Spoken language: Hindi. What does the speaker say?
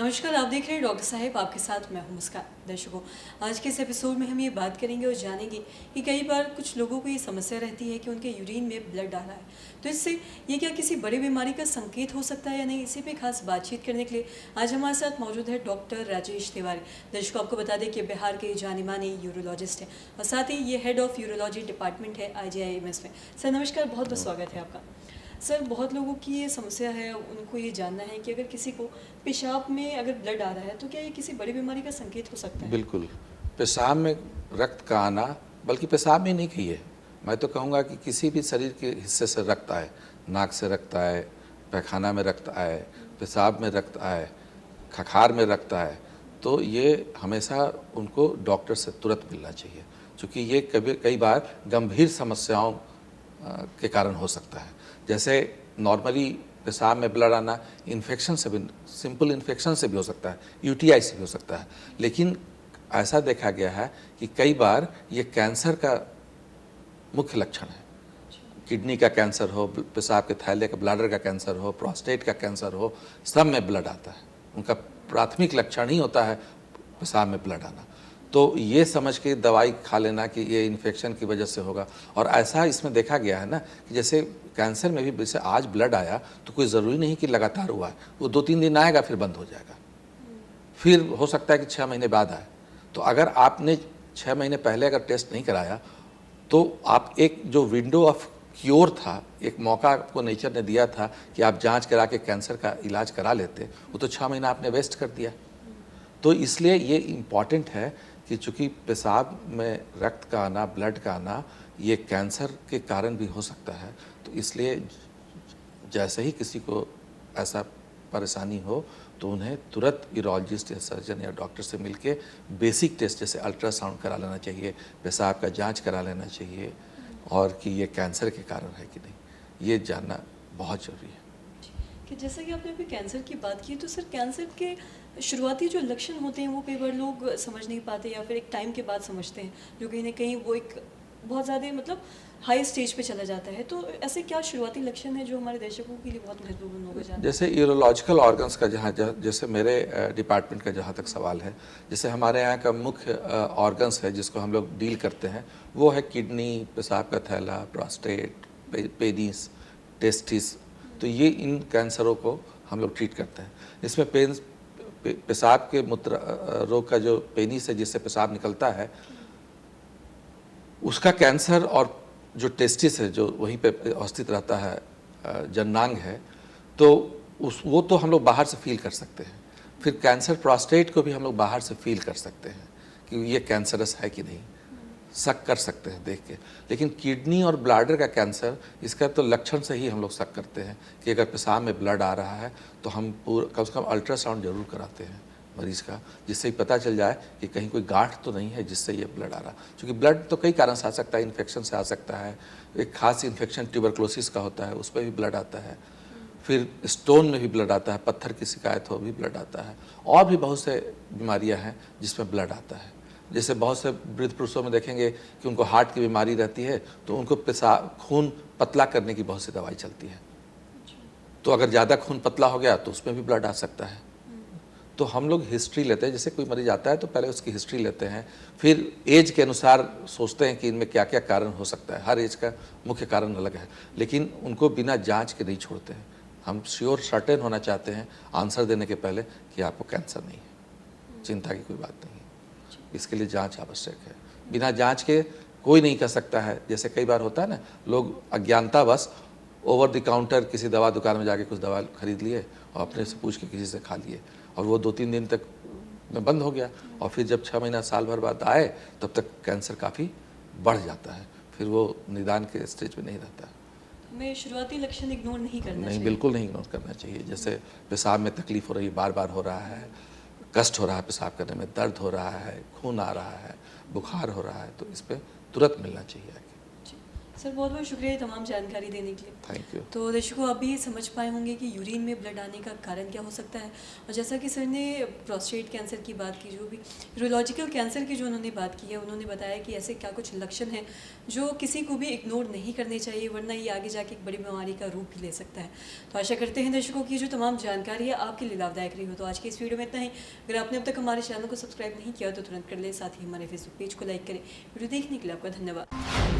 नमस्कार, आप देख रहे हैं डॉक्टर साहेब, आपके साथ मैं हूं मुस्कान। दर्शकों, आज के इस एपिसोड में हम ये बात करेंगे और जानेंगे कि कई बार कुछ लोगों को ये समस्या रहती है कि उनके यूरिन में ब्लड आ रहा है। तो इससे ये क्या किसी बड़ी बीमारी का संकेत हो सकता है या नहीं, इसी पे खास बातचीत करने के लिए आज हमारे साथ मौजूद है डॉक्टर राजेश तिवारी। दर्शकों, आपको बता दें कि बिहार के जाने माने यूरोलॉजिस्ट हैं और साथ ही ये हेड ऑफ यूरोलॉजी डिपार्टमेंट है IJIMS में। सर नमस्कार, बहुत बहुत स्वागत है आपका। सर, बहुत लोगों की ये समस्या है, उनको ये जानना है कि अगर किसी को पेशाब में अगर ब्लड आ रहा है तो क्या ये किसी बड़ी बीमारी का संकेत हो सकता है? बिल्कुल। पेशाब में रक्त का आना, बल्कि पेशाब में नहीं कहिए, मैं तो कहूँगा कि किसी भी शरीर के हिस्से से रक्त आए, नाक से रक्त आए, पैखाना में रक्त आए, पेशाब में रक्त आए, खखार में रक्त आए, तो ये हमेशा उनको डॉक्टर से तुरंत मिलना चाहिए, क्योंकि ये कई बार गंभीर समस्याओं के कारण हो सकता है। जैसे नॉर्मली पेशाब में ब्लड आना इन्फेक्शन से भी, सिंपल इन्फेक्शन से भी हो सकता है, UTI से भी हो सकता है, लेकिन ऐसा देखा गया है कि कई बार ये कैंसर का मुख्य लक्षण है। किडनी का कैंसर हो, पेशाब के थैले का, ब्लैडर का कैंसर हो, प्रोस्टेट का कैंसर हो, सब में ब्लड आता है। उनका प्राथमिक लक्षण ही होता है पेशाब में ब्लड आना। तो ये समझ के दवाई खा लेना कि ये इन्फेक्शन की वजह से होगा। और ऐसा इसमें देखा गया है ना कि जैसे कैंसर में भी जैसे आज ब्लड आया तो कोई ज़रूरी नहीं कि लगातार हुआ है, वो 2-3 दिन आएगा फिर बंद हो जाएगा, फिर हो सकता है कि 6 महीने बाद आए। तो अगर आपने 6 महीने पहले अगर टेस्ट नहीं कराया तो आप एक जो विंडो ऑफ क्योर था, एक मौका आपको नेचर ने दिया था कि आप जांच करा के कैंसर का इलाज करा लेते, वो तो 6 महीना आपने वेस्ट कर दिया। तो इसलिए ये इम्पॉर्टेंट है कि चूँकि पेशाब में रक्त का आना, ब्लड का आना, ये कैंसर के कारण भी हो सकता है। तो इसलिए जैसे ही किसी को ऐसा परेशानी हो तो उन्हें तुरंत यूरोलॉजिस्ट या सर्जन या डॉक्टर से मिलके बेसिक टेस्ट जैसे अल्ट्रासाउंड करा लेना चाहिए, पेशाब का जांच करा लेना चाहिए, और कि ये कैंसर के कारण है कि नहीं, ये जानना बहुत ज़रूरी है। कि जैसे कि आपने अभी कैंसर की बात की, तो सर कैंसर के शुरुआती जो लक्षण होते हैं वो कई बार लोग समझ नहीं पाते या फिर एक टाइम के बाद समझते हैं, जो कहीं ना कहीं वो एक बहुत ज़्यादा मतलब हाई स्टेज पे चला जाता है। तो ऐसे क्या शुरुआती लक्षण है जो हमारे दर्शकों के लिए बहुत महत्वपूर्ण होगा जानना? जैसे यूरोलॉजिकल ऑर्गन्स का जैसे मेरे डिपार्टमेंट का जहाँ तक सवाल है, जैसे हमारे यहाँ का मुख्य ऑर्गन्स है जिसको हम लोग डील करते हैं, वो है किडनी, पेशाब का थैला, प्रोस्टेट, पेनिस, टेस्टिस। तो ये इन कैंसरों को हम लोग ट्रीट करते हैं। इसमें पेशाब के मूत्र रोग का जो पेनिस है जिससे पेशाब निकलता है, उसका कैंसर, और जो टेस्टिस है जो वहीं पे अवस्थित रहता है, जननांग है, तो वो तो हम लोग बाहर से फील कर सकते हैं। फिर कैंसर प्रोस्टेट को भी हम लोग बाहर से फील कर सकते हैं कि ये कैंसरस है कि नहीं, शक कर सकते हैं देख के। लेकिन किडनी और ब्लैडर का कैंसर, इसका तो लक्षण से ही हम लोग शक करते हैं कि अगर पेशाब में ब्लड आ रहा है तो हम कम से कम अल्ट्रासाउंड जरूर कराते हैं मरीज़ का, जिससे ही पता चल जाए कि कहीं कोई गांठ तो नहीं है जिससे ये ब्लड आ रहा। क्योंकि ब्लड तो कई कारण से आ सकता है, इन्फेक्शन से आ सकता है, एक खास इन्फेक्शन ट्यूबरक्लोसिस का होता है, उस पर भी ब्लड आता है, फिर स्टोन में भी ब्लड आता है, पत्थर की शिकायत हो भी ब्लड आता है, और भी बहुत से बीमारियां हैं जिसमें ब्लड आता है। जैसे बहुत से वृद्ध पुरुषों में देखेंगे कि उनको हार्ट की बीमारी रहती है, तो उनको पेशाब खून पतला करने की बहुत सी दवाई चलती है। तो अगर ज़्यादा खून पतला हो गया तो उसमें भी ब्लड आ सकता है। तो हम लोग हिस्ट्री लेते हैं, जैसे कोई मरीज आता है तो पहले उसकी हिस्ट्री लेते हैं, फिर एज के अनुसार सोचते हैं कि इनमें क्या क्या कारण हो सकता है। हर एज का मुख्य कारण अलग है, लेकिन उनको बिना जांच के नहीं छोड़ते हैं। हम श्योर सर्टेन होना चाहते हैं आंसर देने के पहले कि आपको कैंसर नहीं है, चिंता की कोई बात नहीं है। इसके लिए जांच आवश्यक है, बिना जांच के कोई नहीं कह सकता है। जैसे कई बार होता है ना, लोग अज्ञानतावश ओवर द काउंटर किसी दवा दुकान में जाके कुछ दवा खरीद लिए और अपने से पूछ के किसी से खा लिए, और वो 2-3 दिन तक में बंद हो गया, और फिर जब 6 महीना साल भर बाद आए तब तक कैंसर काफ़ी बढ़ जाता है, फिर वो निदान के स्टेज पे नहीं रहता। हमें शुरुआती लक्षण इग्नोर नहीं करना नहीं, चाहिए। बिल्कुल नहीं इग्नोर करना चाहिए। जैसे पेशाब में तकलीफ हो रही है, बार बार हो रहा है, कष्ट हो रहा है, पेशाब करने में दर्द हो रहा है, खून आ रहा है, बुखार हो रहा है, तो इस पर तुरंत मिलना चाहिए आगे। सर बहुत बहुत शुक्रिया ये तमाम जानकारी देने के लिए। Thank you. तो दर्शकों आप भी ये समझ पाए होंगे कि यूरिन में ब्लड आने का कारण क्या हो सकता है, और जैसा कि सर ने प्रोस्टेट कैंसर की बात की, जो भी यूरोलॉजिकल कैंसर की जो उन्होंने बात की है, उन्होंने बताया कि ऐसे क्या कुछ लक्षण हैं जो किसी को भी इग्नोर नहीं करने चाहिए, वरना ये आगे जाके एक बड़ी बीमारी का रूप भी ले सकता है। तो आशा करते हैं दर्शकों की जो तमाम जानकारी है आपके लिए लाभदायक रही हो। तो आज के इस वीडियो में इतना ही। अगर आपने अब तक हमारे चैनल को सब्सक्राइब नहीं किया तो तुरंत कर ले, साथ ही हमारे फेसबुक पेज को लाइक करें। वीडियो देखने के लिए आपका धन्यवाद।